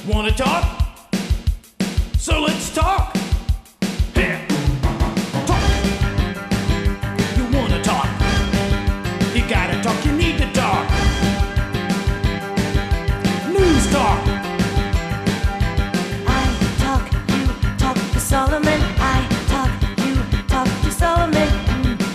Wanna talk? So let's talk. Yeah. Talk. You wanna talk? You gotta talk, you need to talk. News talk. I talk, you talk to Solomon. I talk, you talk to Solomon.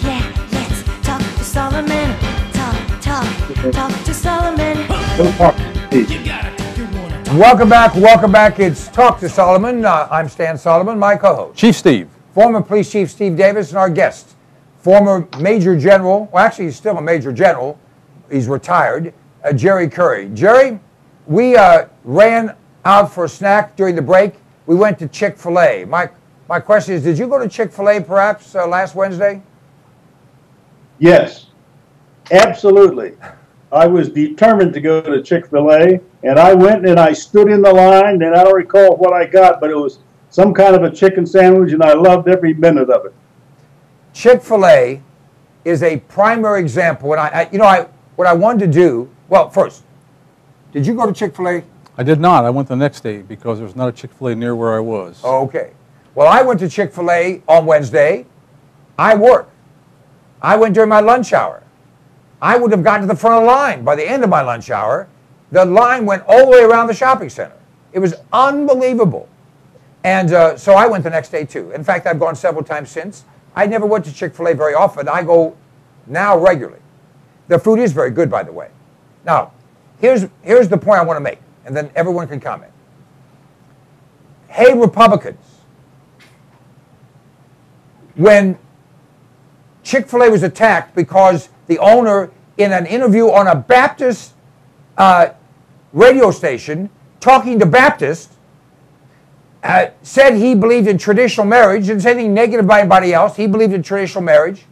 Yeah, let's talk to Solomon. Talk to Solomon. You gotta talk, you wanna talk. Welcome back. It's Talk to Solomon. I'm Stan Solomon, my co-host. Chief Steve. Former Police Chief Steve Davis, and our guest, former Major General, well actually he's still a Major General, he's retired, Jerry Curry. Jerry, we ran out for a snack during the break. We went to Chick-fil-A. My question is, did you go to Chick-fil-A perhaps last Wednesday? Yes, absolutely. I was determined to go to Chick-fil-A, and I went and I stood in the line, and I don't recall what I got, but it was some kind of a chicken sandwich, and I loved every minute of it. Chick-fil-A is a primary example, and what I wanted to do, well, first, did you go to Chick-fil-A? I did not. I went the next day because there was not a Chick-fil-A near where I was. Okay. Well, I went to Chick-fil-A on Wednesday. I work. I went during my lunch hour. I would have gotten to the front of the line by the end of my lunch hour. The line went all the way around the shopping center. It was unbelievable. And so I went the next day too. In fact, I've gone several times since. I never went to Chick-fil-A very often. I go now regularly. The food is very good, by the way. Now, here's the point I want to make, and then everyone can comment. Hey, Republicans, when Chick-fil-A was attacked because the owner, in an interview on a Baptist radio station, talking to Baptists, said he believed in traditional marriage, didn't say anything negative about anybody else. He believed in traditional marriage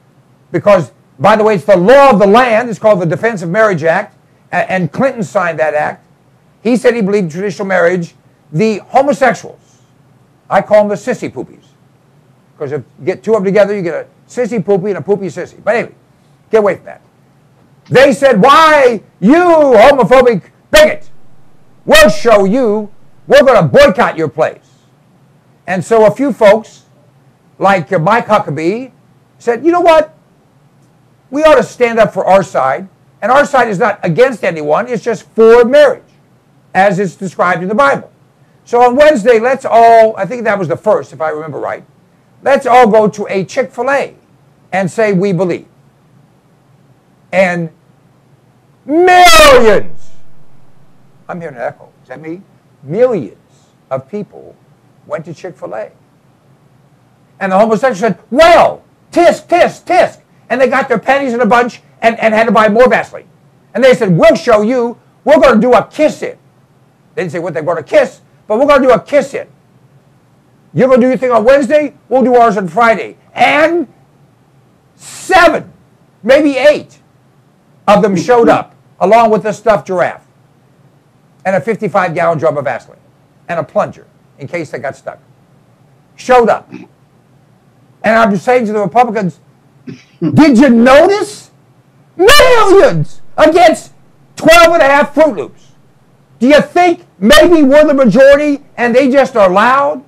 because, by the way, it's the law of the land. It's called the Defense of Marriage Act, and Clinton signed that act. He said he believed in traditional marriage. The homosexuals, I call them the sissy poopies, because if you get two of them together, you get a sissy poopy and a poopy sissy. But anyway, get away from that. They said, why, you homophobic bigot, we'll show you, we're going to boycott your place. And so a few folks, like Mike Huckabee, said, you know what? We ought to stand up for our side. And our side is not against anyone, it's just for marriage, as it's described in the Bible. So on Wednesday, let's all, I think that was the first, if I remember right, let's all go to a Chick-fil-A and say we believe. And millions, I'm hearing an echo, is that me? Millions of people went to Chick-fil-A. And the homosexuals said, well, tisk, tisk, tisk. And they got their panties in a bunch and had to buy more Vaseline. And they said, we'll show you, we're going to do a kiss-in. They didn't say what they're going to kiss, but we're going to do a kiss-in. You're going to do your thing on Wednesday, we'll do ours on Friday. And 7, maybe 8 of them showed up, along with a stuffed giraffe and a 55-gallon drum of Vaseline and a plunger in case they got stuck. Showed up. And I'm just saying to the Republicans, did you notice? Millions against 12.5 Fruit Loops. Do you think maybe we're the majority and they just are loud?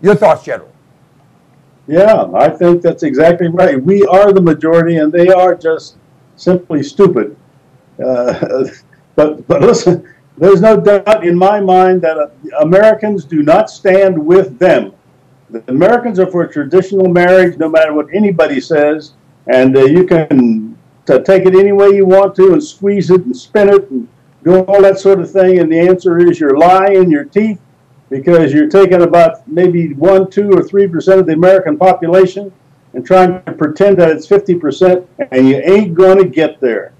Your thoughts, General? Yeah, I think that's exactly right. We are the majority, and they are just simply stupid. But listen, there's no doubt in my mind that Americans do not stand with them. The Americans are for traditional marriage, no matter what anybody says, and you can take it any way you want to and squeeze it and spin it and do all that sort of thing, and the answer is you're lying in your teeth, because you're taking about maybe 1, 2, or 3% of the American population and trying to pretend that it's 50%, and you ain't going to get there.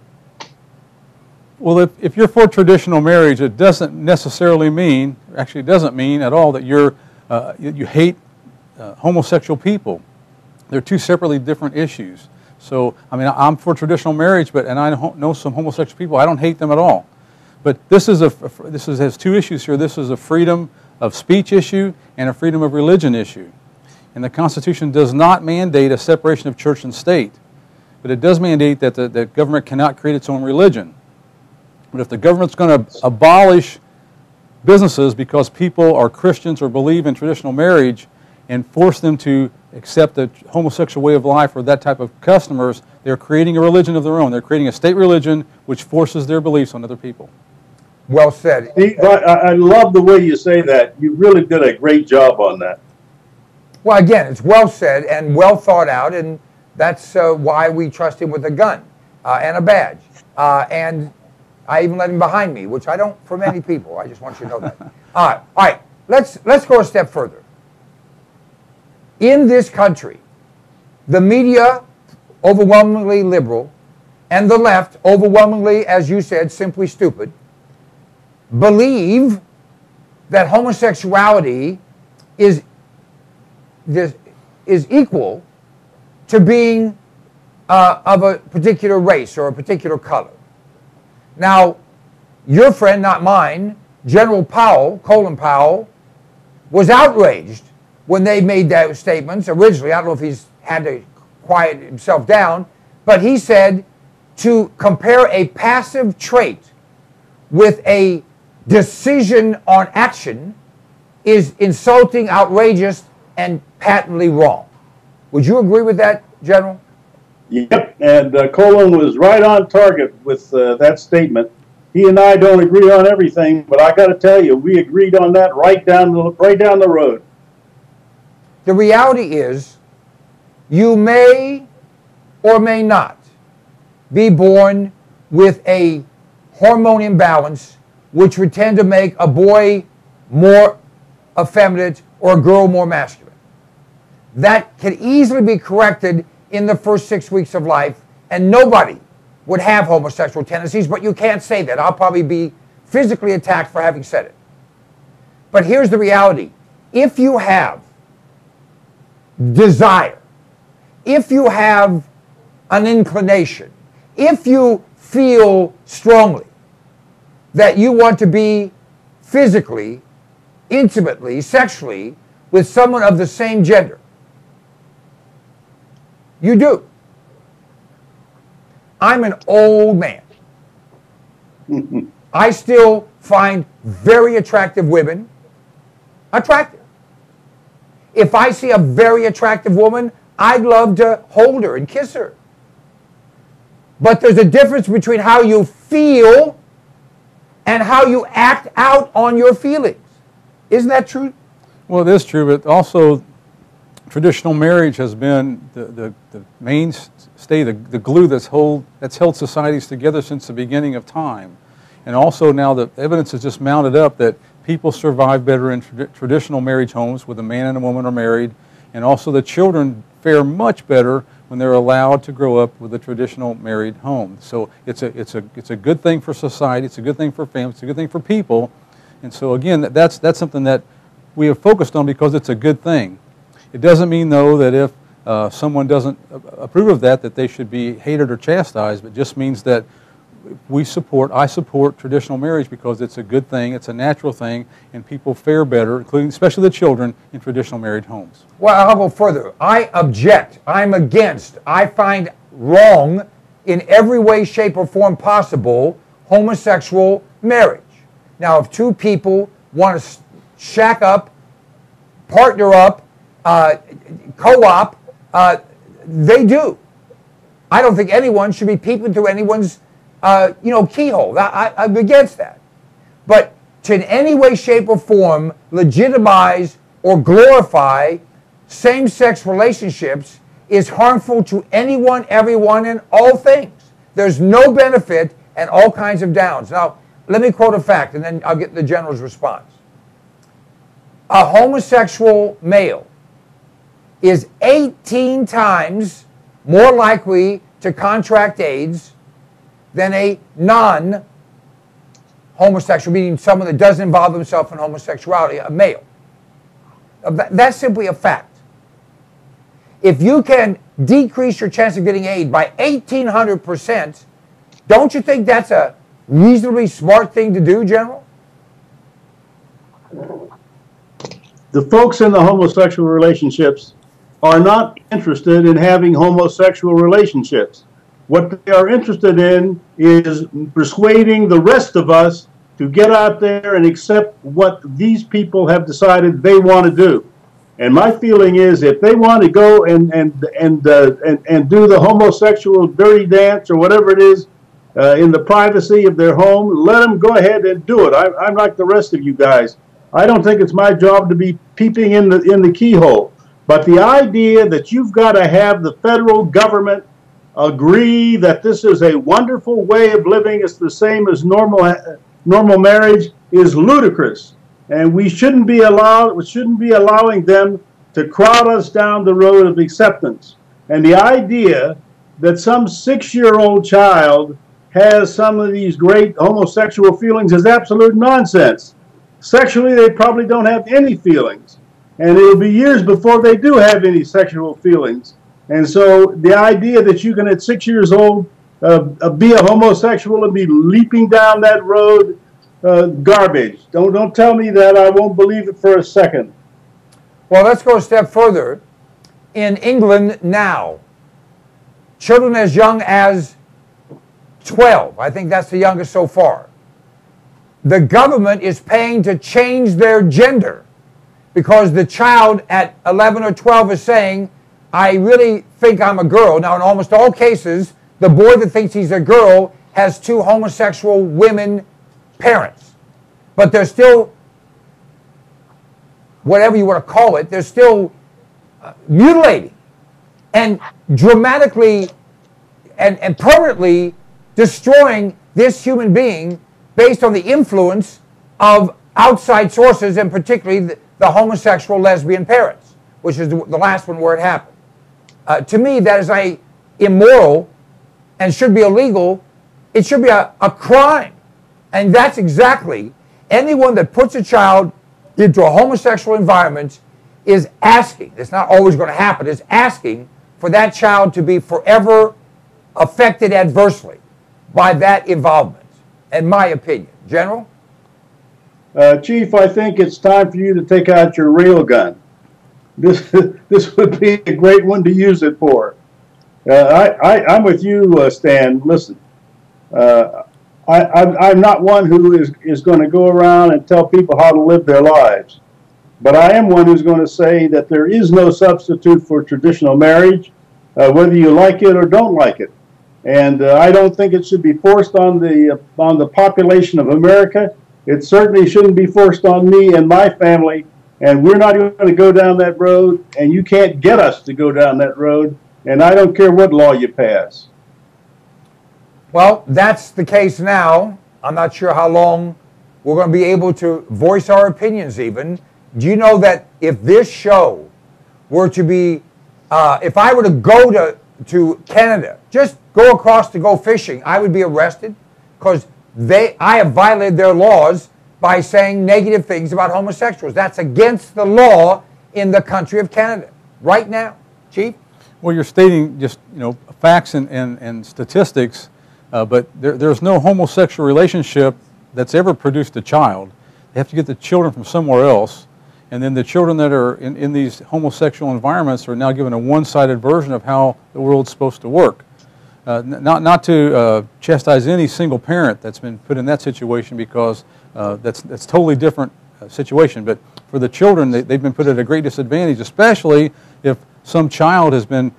Well, if you're for traditional marriage, it doesn't necessarily mean, actually it doesn't mean at all that you hate homosexual people. They're two separately different issues. So, I mean, I'm for traditional marriage, and I know some homosexual people. I don't hate them at all. But this has two issues here. This is a freedom of speech issue and a freedom of religion issue. And the Constitution does not mandate a separation of church and state, but it does mandate that the government cannot create its own religion. But if the government's going to abolish businesses because people are Christians or believe in traditional marriage and force them to accept the homosexual way of life or that type of customers, they're creating a religion of their own. They're creating a state religion which forces their beliefs on other people. Well said. I love the way you say that. You really did a great job on that. Well, again, it's well said and well thought out, and that's why we trust him with a gun and a badge. And I even let him behind me, which I don't for many people. I just want you to know that. All right. Let's go a step further. In this country, the media, overwhelmingly liberal, and the left, overwhelmingly, as you said, simply stupid, believe that homosexuality is equal to being of a particular race or a particular color. Now, your friend, not mine, General Powell, Colin Powell, was outraged when they made those statements originally. I don't know if he's had to quiet himself down, but he said to compare a passive trait with a decision on action is insulting, outrageous, and patently wrong. Would you agree with that, General? Yep, and Colin was right on target with that statement. He and I don't agree on everything, but I got to tell you, we agreed on that right down the road. The reality is, you may or may not be born with a hormone imbalance which would tend to make a boy more effeminate or a girl more masculine. That can easily be corrected in the first 6 weeks of life, and nobody would have homosexual tendencies, but you can't say that. I'll probably be physically attacked for having said it. But here's the reality. If you have desire, if you have an inclination, if you feel strongly that you want to be physically, intimately, sexually with someone of the same gender, you do. I'm an old man. I still find very attractive women attractive. If I see a very attractive woman, I'd love to hold her and kiss her. But there's a difference between how you feel and how you act out on your feelings. Isn't that true? Well, it is true, but also traditional marriage has been the mainstay, the glue that's held societies together since the beginning of time. And also now the evidence has just mounted up that people survive better in traditional marriage homes where the man and a woman are married, and also the children fare much better when they're allowed to grow up with a traditional married home. So it's a good thing for society, it's a good thing for families, it's a good thing for people. And so again, that's something that we have focused on because it's a good thing. It doesn't mean, though, that if someone doesn't approve of that they should be hated or chastised, but just means that I support traditional marriage because it's a good thing, it's a natural thing, and people fare better, including especially the children, in traditional married homes. Well, I'll go further. I object. I'm against. I find wrong in every way, shape, or form possible homosexual marriage. Now, if two people want to shack up, partner up, co-op, they do. I don't think anyone should be peeping through anyone's keyhole. I'm against that. But to in any way, shape, or form legitimize or glorify same-sex relationships is harmful to anyone, everyone, and all things. There's no benefit and all kinds of downs. Now, let me quote a fact, and then I'll get the General's response. A homosexual male is 18 times more likely to contract AIDS than a non-homosexual, meaning someone that doesn't involve himself in homosexuality, a male. That's simply a fact. If you can decrease your chance of getting AIDS by 1,800%, don't you think that's a reasonably smart thing to do, General? The folks in the homosexual relationships are not interested in having homosexual relationships. What they are interested in is persuading the rest of us to get out there and accept what these people have decided they want to do. And my feeling is, if they want to go and do the homosexual dirty dance or whatever it is in the privacy of their home, let them go ahead and do it. I'm like the rest of you guys. I don't think it's my job to be peeping in the keyhole. But the idea that you've got to have the federal government agree that this is a wonderful way of living, it's the same as normal marriage, is ludicrous. And we shouldn't be allowing them to crowd us down the road of acceptance. And the idea that some 6-year-old child has some of these great homosexual feelings is absolute nonsense. Sexually, they probably don't have any feelings. And it'll be years before they do have any sexual feelings. And so the idea that you can, at 6 years old, be a homosexual and be leaping down that road, garbage. Don't tell me that. I won't believe it for a second. Well, let's go a step further. In England now, children as young as 12, I think that's the youngest so far, the government is paying to change their gender because the child at 11 or 12 is saying, I really think I'm a girl. Now, in almost all cases, the boy that thinks he's a girl has 2 homosexual women parents. But they're still, whatever you want to call it, they're still mutilating and dramatically and permanently destroying this human being based on the influence of outside sources, and particularly the homosexual lesbian parents, which is the last one where it happened. To me, that is immoral and should be illegal. It should be a crime. And that's exactly, anyone that puts a child into a homosexual environment is asking, it's not always going to happen, is asking for that child to be forever affected adversely by that involvement, in my opinion. General? Chief, I think it's time for you to take out your railgun. This would be a great one to use it for. I'm with you, Stan. Listen, I'm not one who is going to go around and tell people how to live their lives. But I am one who's going to say that there is no substitute for traditional marriage, whether you like it or don't like it. And I don't think it should be forced on the population of America. It certainly shouldn't be forced on me and my family. And we're not going to go down that road, and you can't get us to go down that road. And I don't care what law you pass. Well, that's the case now. I'm not sure how long we're going to be able to voice our opinions even. Do you know that if this show were to be, if I were to go to Canada, just go across to go fishing, I would be arrested because I have violated their laws by saying negative things about homosexuals. That's against the law in the country of Canada right now. Chief? Well, you're stating just facts and statistics, but there's no homosexual relationship that's ever produced a child. They have to get the children from somewhere else, and then the children that are in these homosexual environments are now given a one-sided version of how the world's supposed to work. Not to chastise any single parent that's been put in that situation, because that's totally different situation. But for the children, they've been put at a great disadvantage, especially if some child has been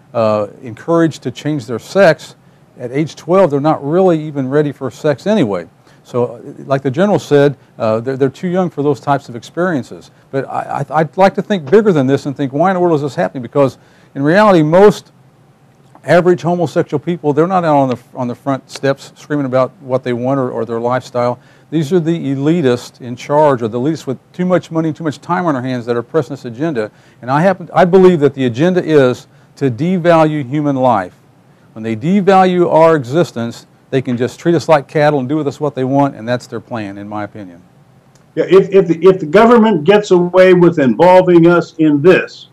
encouraged to change their sex. At age 12, they're not really even ready for sex anyway. So like the General said, they're too young for those types of experiences. But I'd like to think bigger than this and think, why in the world is this happening? Because in reality, most average homosexual people, they're not out on the front steps screaming about what they want or their lifestyle. These are the elitists in charge, or the elitists with too much money, too much time on their hands, that are pressing this agenda. And I believe that the agenda is to devalue human life. When they devalue our existence, they can just treat us like cattle and do with us what they want, and that's their plan, in my opinion. Yeah, if the government gets away with involving us in this,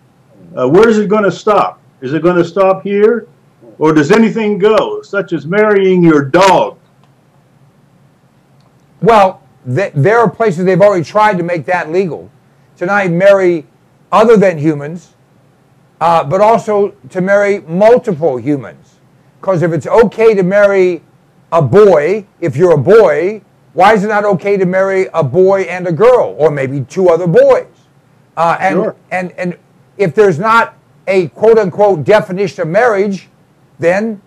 where is it going to stop? Is it going to stop here? Or does anything go, such as marrying your dog? Well, there are places they've already tried to make that legal. To not marry other than humans, but also to marry multiple humans. Because if it's okay to marry a boy, if you're a boy, Why is it not okay to marry a boy and a girl, or maybe two other boys? Sure. And if there's not a quote-unquote definition of marriage, then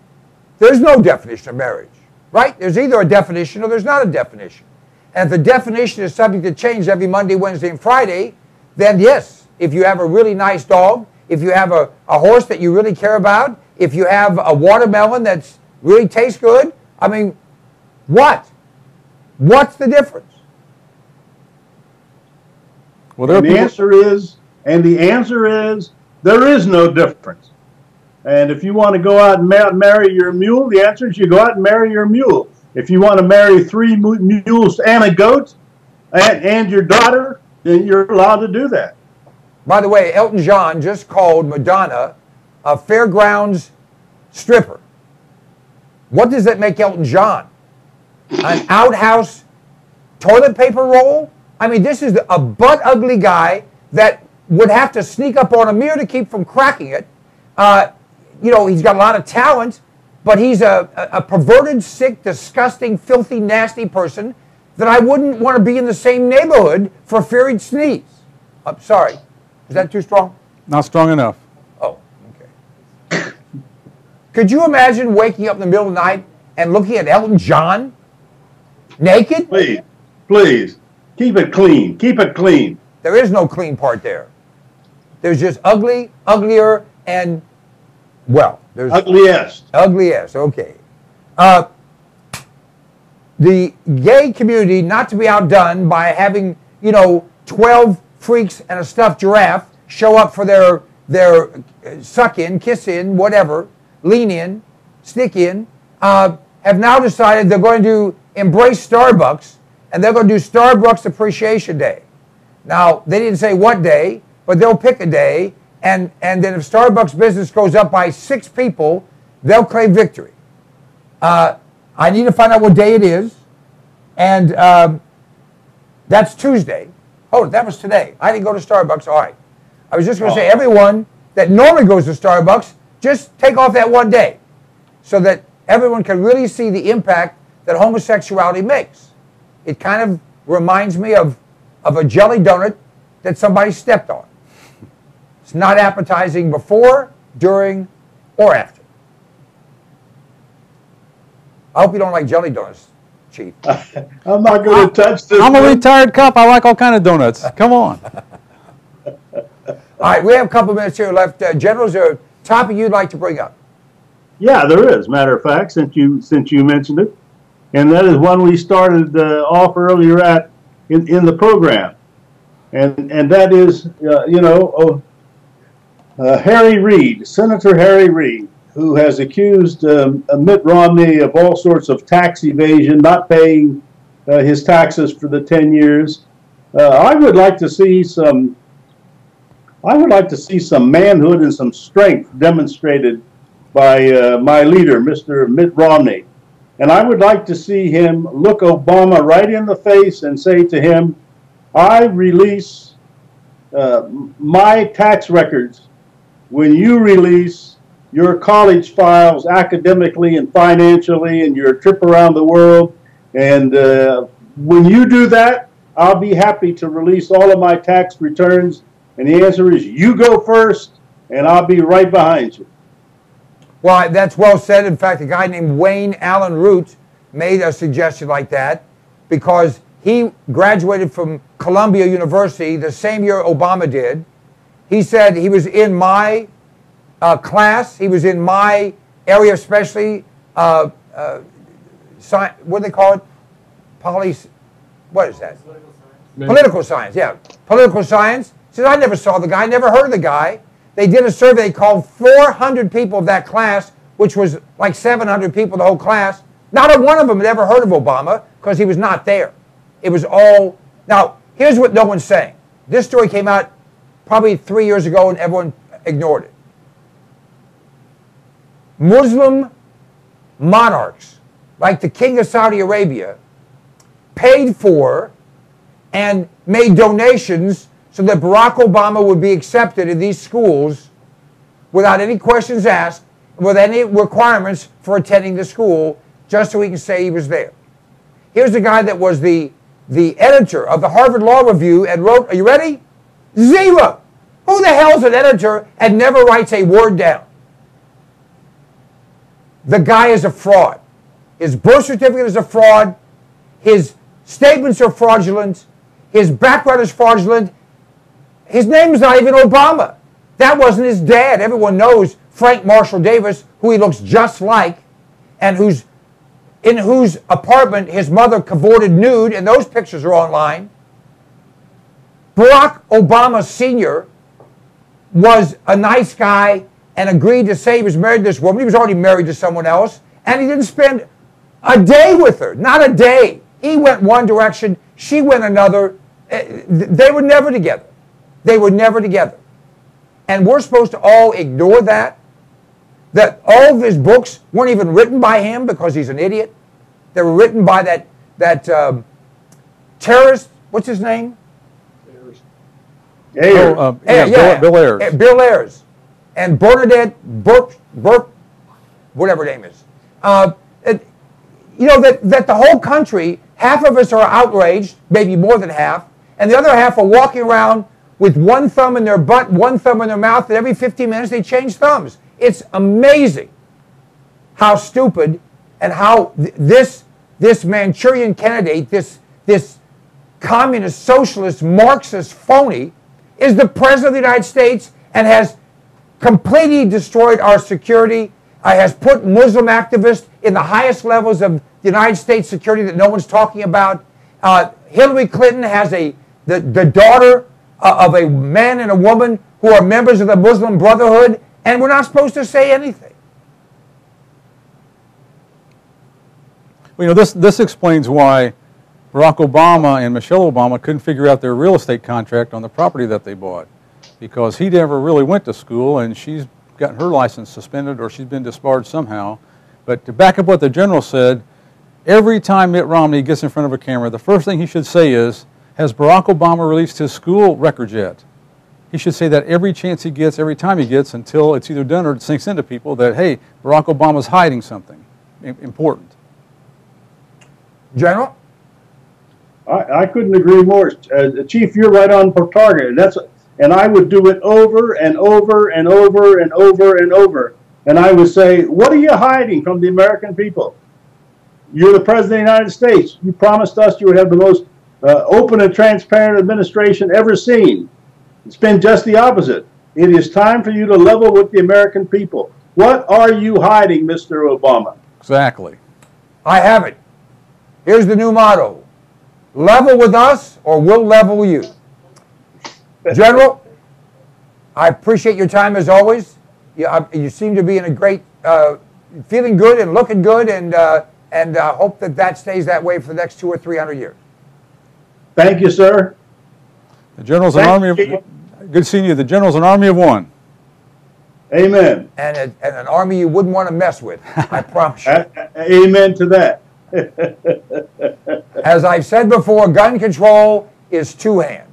there's no definition of marriage, right? There's either a definition or there's not a definition. And if the definition is subject to change every Monday, Wednesday, and Friday, then yes, if you have a really nice dog, if you have a horse that you really care about, if you have a watermelon that really tastes good, I mean, what? What's the difference? Well, And the answer is, there is no difference. And if you want to go out and marry your mule, the answer is you go out and marry your mule. If you want to marry 3 mules and a goat and your daughter, then you're allowed to do that. By the way, Elton John just called Madonna a fairgrounds stripper. What does that make Elton John? An outhouse toilet paper roll? I mean, this is a butt-ugly guy that would have to sneak up on a mirror to keep from cracking it. You know, he's got a lot of talent, but he's a perverted, sick, disgusting, filthy, nasty person that I wouldn't want to be in the same neighborhood for fear he'd sneeze. I'm sorry. Is that too strong? Not strong enough. Oh, okay. Could you imagine waking up in the middle of the night and looking at Elton John naked? Please, keep it clean. Keep it clean. There is no clean part there. There's just ugly, uglier, and, well, there's... Ugliest. Ugliest, okay. The gay community, not to be outdone by having, you know, 12 freaks and a stuffed giraffe show up for their suck in, kiss in, whatever, lean in, stick in, have now decided they're going to embrace Starbucks, and they're going to do Starbucks Appreciation Day. Now, they didn't say what day, but they'll pick a day, and then if Starbucks business goes up by 6 people, they'll claim victory. I need to find out what day it is, and that's Tuesday. Oh, that was today. I didn't go to Starbucks. All right. I was just going to say, everyone that normally goes to Starbucks, just take off that one day so that everyone can really see the impact that homosexuality makes. It kind of reminds me of a jelly donut that somebody stepped on. It's not appetizing before, during, or after. I hope you don't like jelly donuts, Chief. I'm not going to touch this. I'm a retired cop. I like all kind of donuts. Come on. All right, we have a couple minutes here left. General, is there a topic you'd like to bring up? Yeah, there is. Matter of fact, since you mentioned it, and that is one we started off earlier in the program, and that is Harry Reid, Senator Harry Reid, who has accused Mitt Romney of all sorts of tax evasion, not paying his taxes for the 10 years. I would like to see some manhood and some strength demonstrated by my leader, Mr. Mitt Romney. And I would like to see him look Obama right in the face and say to him, I release my tax records when you release your college files academically and financially and your trip around the world. And when you do that, I'll be happy to release all of my tax returns. And the answer is, you go first, and I'll be right behind you. Well, that's well said. In fact, a guy named Wayne Allen Root made a suggestion like that because he graduated from Columbia University the same year Obama did. He said he was in my class. He was in my area, especially, what do they call it? What is that? Political science, yeah. Political science. He says, I never saw the guy, never heard of the guy. They did a survey, they called 400 people of that class, which was like 700 people, the whole class. Not a one of them had ever heard of Obama because he was not there. It was all... Now, here's what no one's saying. This story came out probably 3 years ago and everyone ignored it. Muslim monarchs, like the King of Saudi Arabia, paid for and made donations so that Barack Obama would be accepted in these schools without any questions asked, with any requirements for attending the school, just so he can say he was there. Here's the guy that was the editor of the Harvard Law Review and wrote, are you ready? Zero. Who the hell's an editor and never writes a word down? The guy is a fraud. His birth certificate is a fraud. His statements are fraudulent. His background is fraudulent. His name is not even Obama. That wasn't his dad. Everyone knows Frank Marshall Davis, who he looks just like, and in whose apartment his mother cavorted nude, and those pictures are online. Barack Obama Sr. was a nice guy and agreed to say he was married to this woman. He was already married to someone else, and he didn't spend a day with her, not a day. He went one direction, she went another. They were never together. They were never together. And we're supposed to all ignore that all of his books weren't even written by him because he's an idiot. They were written by that terrorist, what's his name? Ayers. Bill Ayers. Bill Ayers. And Bernadette Burke, whatever her name is. You know, that the whole country, half of us are outraged, maybe more than half, and the other half are walking around with one thumb in their butt, one thumb in their mouth, and every 15 minutes they change thumbs. It's amazing how stupid and how this Manchurian candidate, this communist, socialist, Marxist phony, is the president of the United States and has completely destroyed our security, has put Muslim activists in the highest levels of the United States security that no one's talking about. Hillary Clinton has the daughter of a man and a woman who are members of the Muslim Brotherhood, and we're not supposed to say anything. Well, you know, this explains why Barack Obama and Michelle Obama couldn't figure out their real estate contract on the property that they bought, because he never really went to school, and she's gotten her license suspended or she's been disbarred somehow. But to back up what the general said, every time Mitt Romney gets in front of a camera, the first thing he should say is, has Barack Obama released his school records yet? He should say that every chance he gets, every time he gets, until it's either done or it sinks into people that, hey, Barack Obama's hiding something important. General? I couldn't agree more. Chief, you're right on target. And I would do it over and over and over and over and over. And I would say, what are you hiding from the American people? You're the President of the United States. You promised us you would have the most open and transparent administration ever seen. It's been just the opposite. It is time for you to level with the American people. What are you hiding, Mr. Obama? Exactly. I have it. Here's the new motto. Level with us or we'll level you. General, I appreciate your time as always. You seem to be in a great, feeling good and looking good, and hope that stays that way for the next 200 or 300 years. Thank you, sir. The general's an army of, good seeing you. The general's an army of one. Amen. And an army you wouldn't want to mess with, I promise you. Amen to that. As I've said before, gun control is two hands.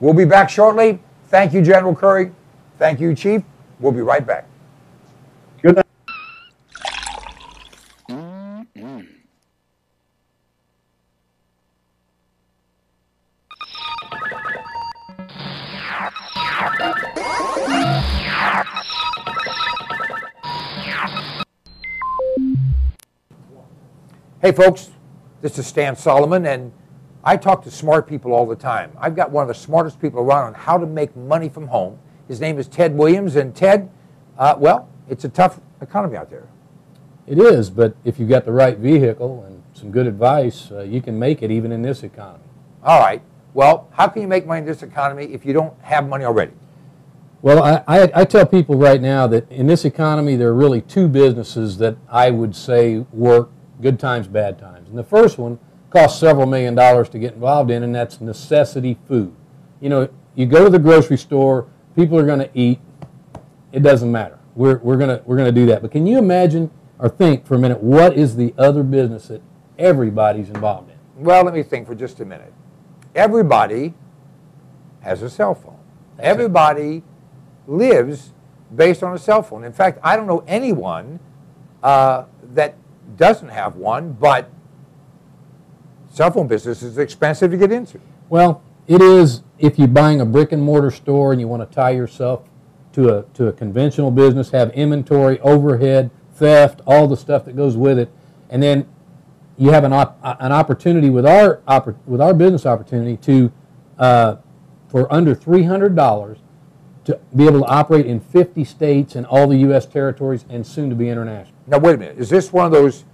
We'll be back shortly. Thank you, General Curry. Thank you, Chief. We'll be right back. Good night. Hey, folks. This is Stan Solomon, and I talk to smart people all the time. I've got one of the smartest people around on how to make money from home. His name is Ted Williams, and Ted, well, it's a tough economy out there. It is, but if you've got the right vehicle and some good advice, you can make it even in this economy. All right. Well, how can you make money in this economy if you don't have money already? Well, I tell people right now that in this economy there are really two businesses that I would say work good times, bad times. And the first one costs several $1 million to get involved in, and that's necessity food. You know, you go to the grocery store, people are going to eat. It doesn't matter. We're gonna do that. But can you imagine or think for a minute, what is the other business that everybody's involved in? Well, let me think for just a minute. Everybody has a cell phone. Everybody lives based on a cell phone. In fact, I don't know anyone that doesn't have one, but cell phone business is expensive to get into. Well, it is if you're buying a brick and mortar store and you want to tie yourself to a conventional business, have inventory, overhead, theft, all the stuff that goes with it, and then you have an opportunity with our business opportunity to for under $300 to be able to operate in 50 states and all the U.S. territories and soon to be international. Now wait a minute, is this one of those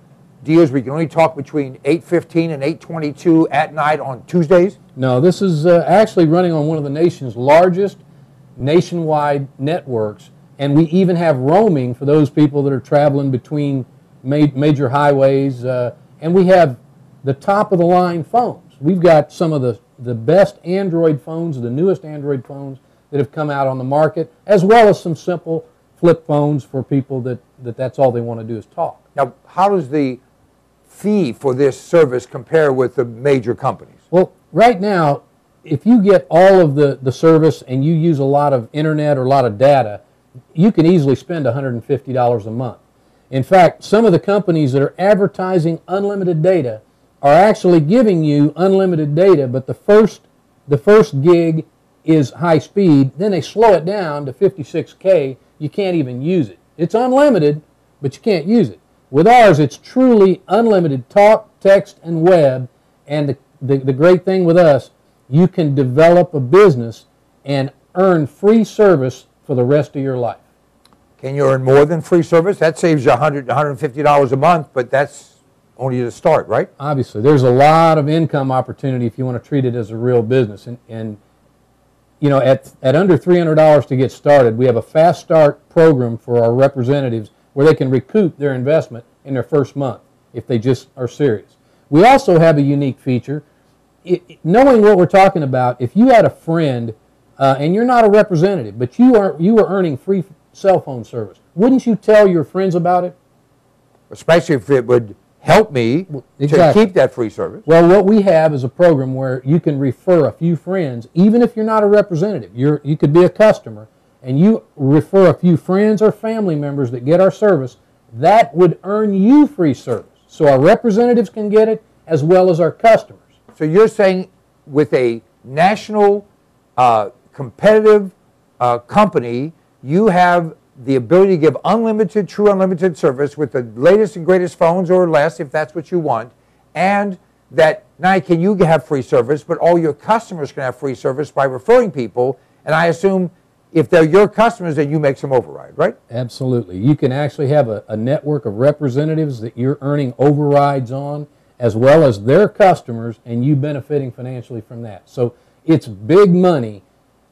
deals where you can only talk between 8:15 and 8:22 at night on Tuesdays? No, this is actually running on one of the nation's largest nationwide networks, and we even have roaming for those people that are traveling between major highways, and we have the top of the line phones. We've got some of the best Android phones, the newest Android phones that have come out on the market, as well as some simple flip phones for people that's all they want to do is talk. Now, how does the fee for this service compare with the major companies? Well, right now, if you get all of the service and you use a lot of internet or a lot of data, you can easily spend $150 a month. In fact, some of the companies that are advertising unlimited data are actually giving you unlimited data, but the first gig is high speed, then they slow it down to 56K. You can't even use it. It's unlimited, but you can't use it. With ours, it's truly unlimited talk, text, and web, and the great thing with us, you can develop a business and earn free service for the rest of your life. Can you earn more than free service? That saves you $100, $150 a month, but that's only the start, right? Obviously, there's a lot of income opportunity if you want to treat it as a real business. And you know, at under $300 to get started, we have a fast start program for our representatives where they can recoup their investment in their first month if they just are serious. We also have a unique feature. Knowing what we're talking about, if you had a friend and you're not a representative, but you are earning free cell phone service, wouldn't you tell your friends about it? Especially if it would help me to keep that free service. Well, what we have is a program where you can refer a few friends, even if you're not a representative. You could be a customer, and you refer a few friends or family members that get our service. That would earn you free service. So our representatives can get it as well as our customers. So you're saying with a national competitive company, you have the ability to give unlimited, true unlimited service with the latest and greatest phones or less if that's what you want, and that not only can you have free service, but all your customers can have free service by referring people, and I assume if they're your customers, then you make some override, right? Absolutely. You can actually have a network of representatives that you're earning overrides on, as well as their customers, and you benefiting financially from that. So it's big money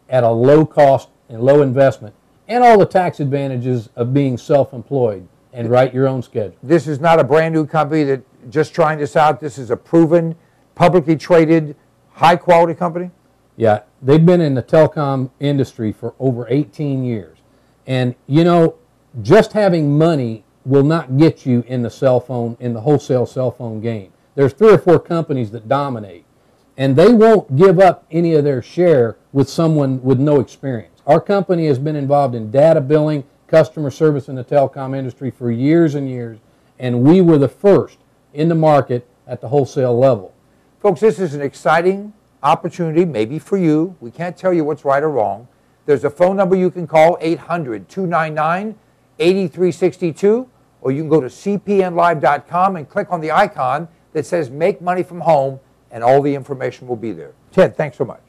at a low cost and low investment, and all the tax advantages of being self-employed and write your own schedule. This is not a brand new company that just trying this out. This is a proven, publicly traded, high-quality company? Yeah, they've been in the telecom industry for over 18 years. And, you know, just having money will not get you in the wholesale cell phone game. There's 3 or 4 companies that dominate, and they won't give up any of their share with someone with no experience. Our company has been involved in data billing, customer service in the telecom industry for years and years, and we were the first in the market at the wholesale level. Folks, this is an exciting opportunity, maybe for you. We can't tell you what's right or wrong. There's a phone number you can call, 800-299-8362, or you can go to cpnlive.com and click on the icon that says Make Money from Home, and all the information will be there. Ted, thanks so much.